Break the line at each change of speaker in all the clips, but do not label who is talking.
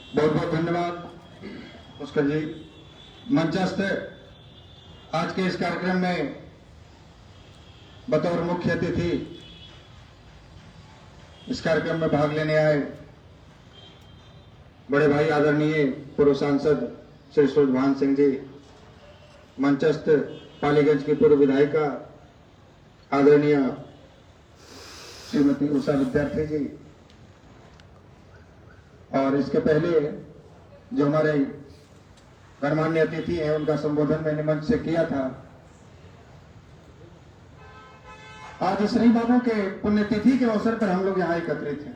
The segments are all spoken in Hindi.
बहुत बहुत धन्यवाद पुष्कर जी। मंचस्थ आज के इस कार्यक्रम में बतौर मुख्य अतिथि इस कार्यक्रम में भाग लेने आए बड़े भाई आदरणीय पूर्व सांसद श्री सूरजभान सिंह जी, मंचस्थ पालीगंज की पूर्व विधायिका आदरणीय श्रीमती उषा विद्यार्थी जी, और इसके पहले जो हमारे गणमान्य अतिथि हैं उनका संबोधन मैंने मंच से किया था। आज श्री बाबू के पुण्यतिथि के अवसर पर हम लोग यहाँ एकत्रित हैं।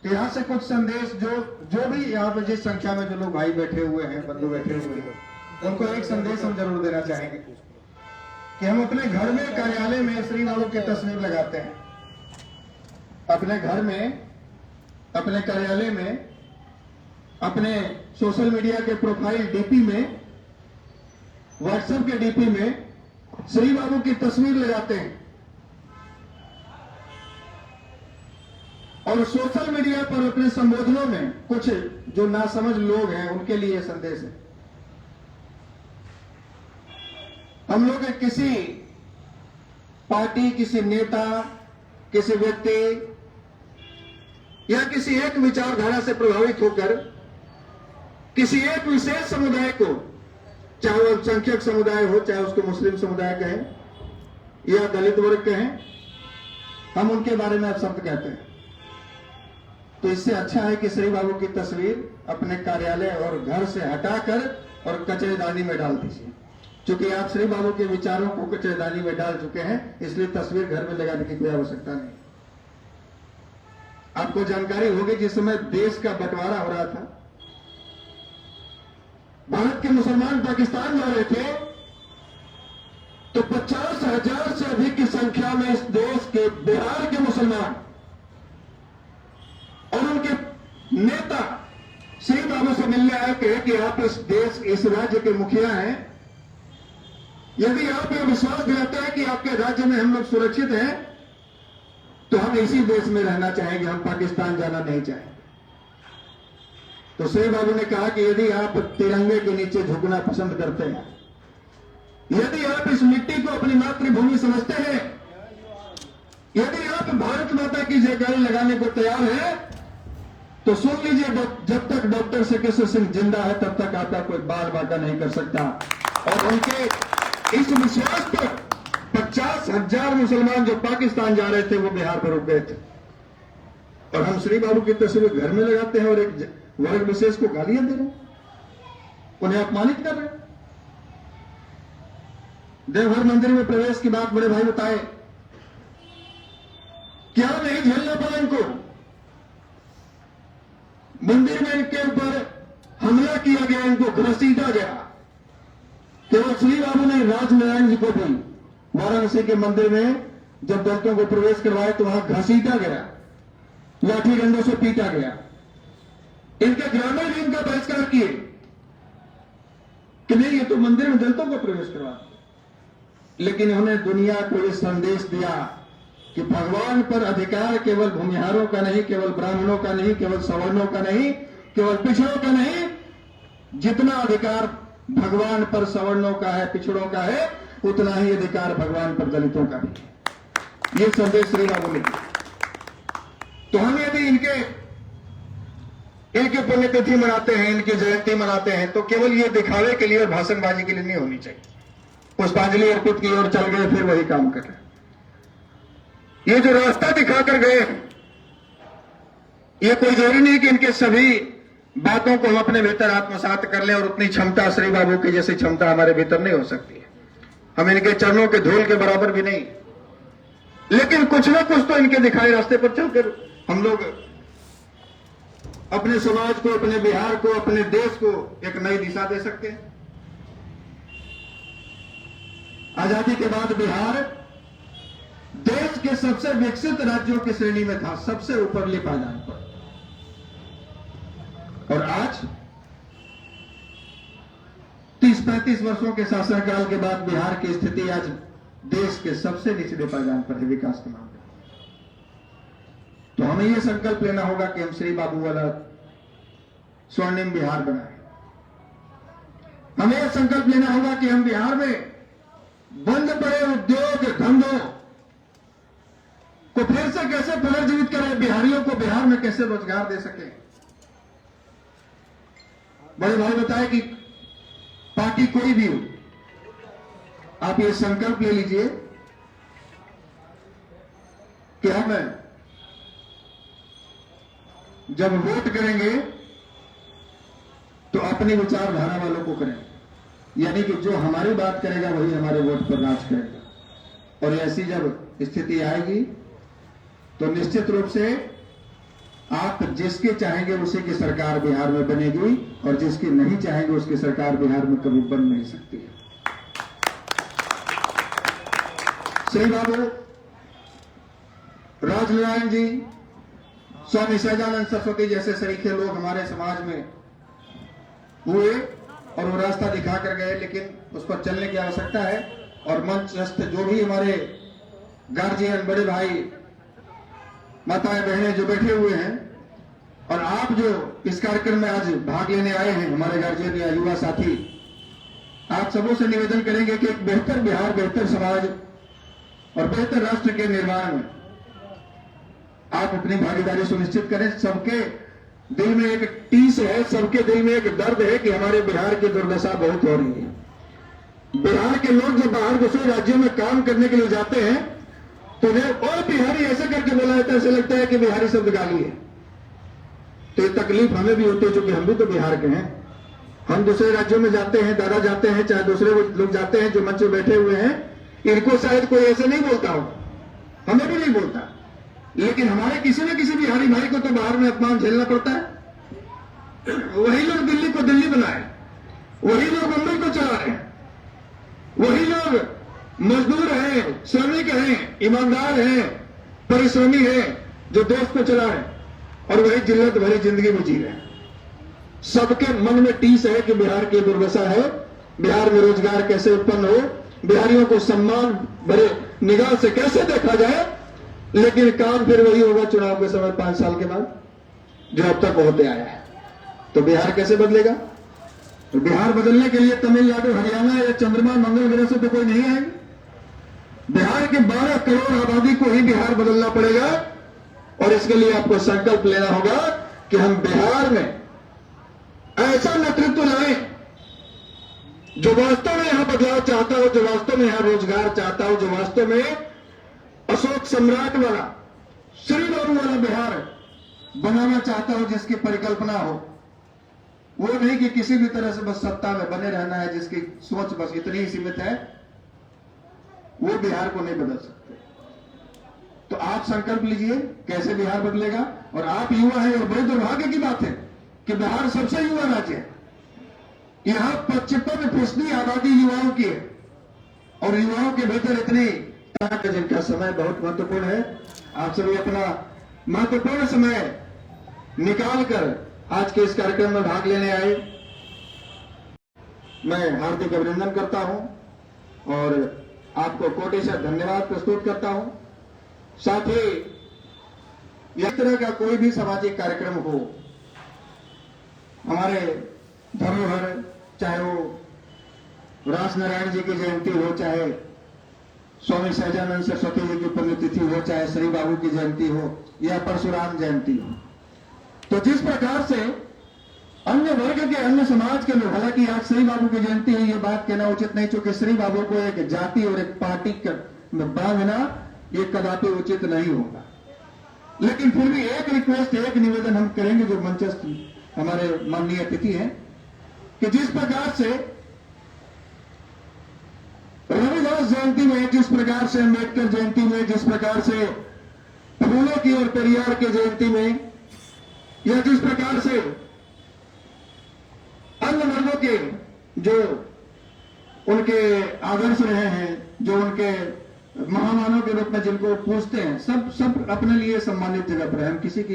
तो यहाँ से कुछ संदेश जो भी यहाँ पर जिस संख्या में जो लोग भाई बैठे हुए हैं, बंधु बैठे हुए हैं, उनको एक संदेश हम जरूर देना चाहेंगे कि हम अपने घर में, कार्यालय में श्री बाबू की तस्वीर लगाते हैं। अपने घर में, अपने कार्यालय में, अपने सोशल मीडिया के प्रोफाइल डीपी में, व्हाट्सएप के डीपी में श्री बाबू की तस्वीर लगाते हैं और सोशल मीडिया पर अपने संबोधनों में कुछ जो नासमझ लोग हैं उनके लिए संदेश है। हम लोग किसी पार्टी, किसी नेता, किसी व्यक्ति या किसी एक विचारधारा से प्रभावित होकर किसी एक विशेष समुदाय को, चाहे वो अल्पसंख्यक समुदाय हो, चाहे उसको मुस्लिम समुदाय कहें या दलित वर्ग कहें, हम उनके बारे में शब्द कहते हैं। तो इससे अच्छा है कि श्री बाबू की तस्वीर अपने कार्यालय और घर से हटाकर और कचरेदानी में डाल दीजिए। क्योंकि आप श्री बाबू के विचारों को कचरेदानी में डाल चुके हैं, इसलिए तस्वीर घर में लगाने की कोई आवश्यकता नहीं। आपको जानकारी होगी जिस समय देश का बंटवारा हो रहा था, भारत के मुसलमान पाकिस्तान जा रहे थे, तो 50,000 से अधिक की संख्या में इस देश के बिहार के मुसलमान और उनके नेता श्री बाबू से मिलने आए कि आप इस देश, इस राज्य के मुखिया हैं, यदि आप ये विश्वास दिलाते हैं कि आपके राज्य में हम लोग सुरक्षित हैं, तो हम इसी देश में रहना चाहेंगे, हम पाकिस्तान जाना नहीं चाहेंगे। तो श्री बाबू ने कहा कि यदि आप तिरंगे के नीचे झुकना पसंद करते हैं, यदि आप इस मिट्टी को अपनी मातृभूमि समझते हैं, यदि आप भारत माता की जयकारी लगाने को तैयार हैं, तो सुन लीजिए, जब तक डॉक्टर सिकेश्वर सिंह जिंदा है तब तक आपका कोई बाल बांका नहीं कर सकता। और उनके इस विश्वास पर 50,000 मुसलमान जो पाकिस्तान जा रहे थे वो बिहार पर रुक गए थे। और हम श्री बाबू की तस्वीर घर में लगाते हैं और एक वर्ग विशेष को गालियां दे रहे हैं, उन्हें अपमानित कर रहे हैं। देवघर मंदिर में प्रवेश की बात बड़े भाई बताए, क्या नहीं झेलना पड़ा इनको। मंदिर में इनके ऊपर हमला किया गया, इनको घसीटा गया। केवल श्री बाबू ने राजनारायण जी को भी वाराणसी के मंदिर में जब दलितों को प्रवेश करवाए तो वहां घसीटा गया, लाठी डंडों से पीटा गया। इनके ग्रामीण भी इनका बहिष्कार किए कि नहीं, ये तो मंदिर में दलितों को प्रवेश करवा। लेकिन उन्होंने दुनिया को यह संदेश दिया कि भगवान पर अधिकार केवल भूमिहारों का नहीं, केवल ब्राह्मणों का नहीं, केवल सवर्णों का नहीं, केवल पिछड़ों का नहीं, जितना अधिकार भगवान पर सवर्णों का है, पिछड़ों का है, उतना ही अधिकार भगवान पर दलितों का भी है। ये संदेश श्री बाबू ने दिया। तो हम यदि इनके पुण्यतिथि मनाते हैं, इनकी जयंती मनाते हैं, तो केवल ये दिखावे के लिए और भाषणबाजी के लिए नहीं होनी चाहिए। पुष्पांजलि अर्पित की और चल गए, फिर वही काम कर रहे। ये जो रास्ता दिखाकर गए, ये कोई जरूरी नहीं कि इनके सभी बातों को हम अपने भीतर आत्मसात कर लें, और उतनी क्षमता श्री बाबू की जैसी क्षमता हमारे भीतर नहीं हो सकती है। हम इनके चरणों के धूल के बराबर भी नहीं, लेकिन कुछ ना कुछ तो इनके दिखाए रास्ते पर चलकर हम लोग अपने समाज को, अपने बिहार को, अपने देश को एक नई दिशा दे सकते हैं। आजादी के बाद बिहार देश के सबसे विकसित राज्यों की श्रेणी में था, सबसे ऊपरले पायदान पर। और आज 30-35 वर्षों के शासनकाल के बाद बिहार की स्थिति आज देश के सबसे निचले पायदान पर है विकास के मामले में। तो हमें यह संकल्प लेना होगा कि हम श्री बाबू वाला स्वर्णिम बिहार बनाएं। हमें यह संकल्प लेना होगा कि हम बिहार में बंद पड़े उद्योग धंधों को फिर से कैसे पुनर्जीवित करें, बिहारियों को बिहार में कैसे रोजगार दे सके। बड़े भाई बताए कि पार्टी कोई भी हो, आप ये संकल्प ले लीजिए कि हम जब वोट करेंगे तो अपनी विचारधारा वालों को करें, यानी कि जो हमारी बात करेगा वही हमारे वोट पर राज करेगा। और ऐसी जब स्थिति आएगी तो निश्चित रूप से आप जिसके चाहेंगे उसी की सरकार बिहार में बनेगी, और जिसकी नहीं चाहेंगे उसकी सरकार बिहार में कभी बन नहीं सकती है। श्री बाबू राजनारायण जी, स्वामी सहजानंद सरस्वती जैसे सरीखे लोग हमारे समाज में हुए और वो रास्ता दिखा कर गए, लेकिन उस पर चलने की आवश्यकता है। और मंचस्थ जो भी हमारे गार्जियन, बड़े भाई, माताएं, बहनें जो बैठे हुए हैं, और आप जो इस कार्यक्रम में आज भाग लेने आए हैं, हमारे गार्जियन या युवा साथी, आप सबों से निवेदन करेंगे कि एक बेहतर बिहार, बेहतर समाज और बेहतर राष्ट्र के निर्माण में आप अपनी भागीदारी सुनिश्चित करें। सबके दिल में एक टीस है, सबके दिल में एक दर्द है कि हमारे बिहार की दुर्दशा बहुत हो रही है। बिहार के लोग जब बाहर दूसरे राज्यों में काम करने के लिए जाते हैं तो उन्हें और बिहारी ऐसे करके बोला जाता है, ऐसे लगता है कि बिहारी शब्द गाली है। तो ये तकलीफ हमें भी होती है, क्योंकि हम भी तो बिहार के हैं। हम दूसरे राज्यों में जाते हैं, दादा जाते हैं, चाहे दूसरे लोग जाते हैं जो मंच में बैठे हुए हैं, इनको शायद कोई ऐसे नहीं बोलता हो, हमें भी नहीं बोलता, लेकिन हमारे किसी न किसी बिहारी भाई को तो बाहर में अपमान झेलना पड़ता है। वही लोग दिल्ली को दिल्ली बनाए, वही लोग मुंबई को चला रहे हैं, वही लोग मजदूर हैं, श्रमिक हैं, ईमानदार हैं, परिश्रमी हैं, जो देश को चला रहे हैं, और वही जिल्लत भरी जिंदगी में जी रहे हैं। सबके मन में टीस है कि बिहार की दुर्दशा है, बिहार में रोजगार कैसे उत्पन्न हो, बिहारियों को सम्मान भरे निगाह से कैसे देखा जाए। लेकिन काम फिर वही होगा चुनाव के समय 5 साल के बाद, जो अब तक होते आया है। तो बिहार कैसे बदलेगा? तो बिहार बदलने के लिए तमिलनाडु, हरियाणा या चंद्रमा मंगल ग्रह से तो कोई नहीं आएगा। बिहार के 12 करोड़ आबादी को ही बिहार बदलना पड़ेगा, और इसके लिए आपको संकल्प लेना होगा कि हम बिहार में ऐसा नेतृत्व लाएं जो वास्तव में यहां बदलाव चाहता हो, जो वास्तव में यहां रोजगार चाहता हो, जो वास्तव में अशोक सम्राट वाला, श्री बाबू वाला बिहार बनाना चाहता हो, जिसकी परिकल्पना हो। वो नहीं कि किसी भी तरह से बस सत्ता में बने रहना है, जिसकी सोच बस इतनी ही सीमित है, वो बिहार को नहीं बदल सकते। तो आप संकल्प लीजिए कैसे बिहार बदलेगा। और आप युवा हैं, और बड़े दुर्भाग्य की बात है कि बिहार सबसे युवा राज्य है। यहां 55% आबादी युवाओं की है, और युवाओं के भीतर इतनी जिनका समय बहुत महत्वपूर्ण है। आप सभी अपना महत्वपूर्ण समय निकालकर आज के इस कार्यक्रम में भाग लेने आए, मैं हार्दिक अभिनंदन करता हूं और आपको कोटि से धन्यवाद प्रस्तुत करता हूं। साथ ही इस तरह का कोई भी सामाजिक कार्यक्रम हो, हमारे धरोहर, चाहे वो राजनारायण जी की जयंती हो, चाहे स्वामी सहजानंद सरस्वती जी की पुण्यतिथि हो, चाहे श्री बाबू की जयंती हो या परशुराम जयंती हो, तो जिस प्रकार से अन्य वर्ग के, अन्य समाज के लोग, हालांकि आज श्री बाबू की जयंती है, ये बात कहना उचित नहीं, क्योंकि श्री बाबू को एक जाति और एक पार्टी में बांधना ये कदापि उचित नहीं होगा। लेकिन फिर भी एक रिक्वेस्ट, एक निवेदन हम करेंगे जो मंचस्थ हमारे माननीय अतिथि हैं, कि जिस प्रकार से रविदास जयंती में, जिस प्रकार से अम्बेडकर जयंती में, जिस प्रकार से फूलों की और पेरियार की जयंती में, या जिस प्रकार से अन्य वर्गों के जो उनके आदर्श रहे हैं, जो उनके महामानव के रूप में जिनको पूछते हैं, सब अपने लिए सम्मानित जगह पर है। हम किसी की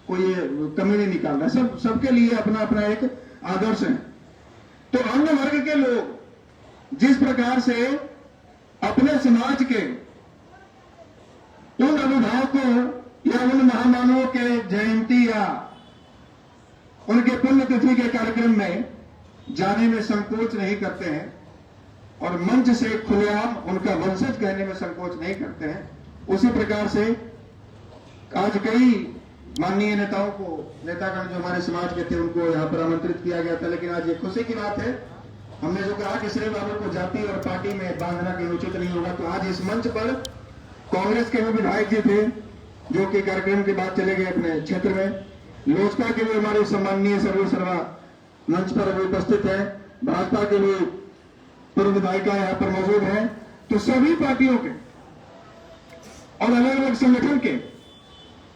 कोई कमी नहीं निकाल रहे, सबके लिए अपना अपना एक आदर्श है। तो अन्य वर्ग के लोग जिस प्रकार से अपने समाज के उन अनुभव को या उन महामानवों के जयंती या उनके पुण्यतिथि के कार्यक्रम में जाने में संकोच नहीं करते हैं और मंच से खुलेआम उनका वंशज कहने में संकोच नहीं करते हैं। उसी प्रकार से आज कई माननीय नेताओं को, नेतागण जो हमारे समाज के थे, उनको यहां पर आमंत्रित किया गया था। लेकिन आज ये खुशी की बात है, हमने जो कहा कि श्री बाबू को जाति और पार्टी में बांधना कहीं उचित नहीं होगा, तो आज इस मंच पर कांग्रेस के भी विधायक जी थे जो कि कार्यक्रम के बाद चले गए अपने क्षेत्र में। लोजपा के भी हमारे सम्माननीय सर्वा मंच पर अभी उपस्थित है। भाजपा के भी पूर्व विधायिका यहाँ पर मौजूद है। तो सभी पार्टियों के और अलग अलग संगठन के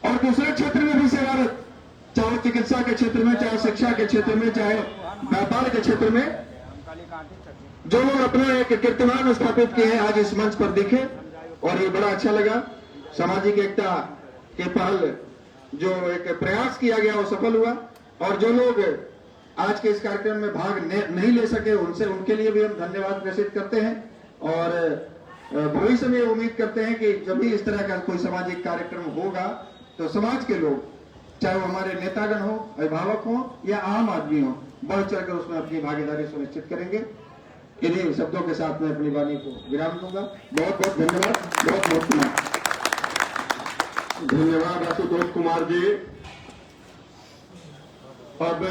और दूसरे क्षेत्र में भी सेवारत, चाहे चिकित्सा के क्षेत्र में, चाहे शिक्षा के क्षेत्र में, चाहे व्यापार के क्षेत्र में, जो लोग अपना एक कीर्तिमान स्थापित किए हैं, आज इस मंच पर दिखे और ये बड़ा अच्छा लगा। सामाजिक एकता के पहल जो एक प्रयास किया गया वो सफल हुआ और जो लोग आज के इस कार्यक्रम में भाग नहीं ले सके उनके लिए भी हम धन्यवाद प्रेषित करते हैं और भविष्य में उम्मीद करते हैं कि जब भी इस तरह का कोई सामाजिक कार्यक्रम होगा तो समाज के लोग, चाहे वो हमारे नेतागण हो, अभिभावक हो या आम आदमी हो, बढ़ चढ़कर उसमें अपनी भागीदारी सुनिश्चित करेंगे। इन्हीं शब्दों के साथ मैं अपनी वाणी को विराम दूंगा। बहुत बहुत धन्यवाद। बहुत बहुत
धन्यवाद आशुतोष कुमार जी। अब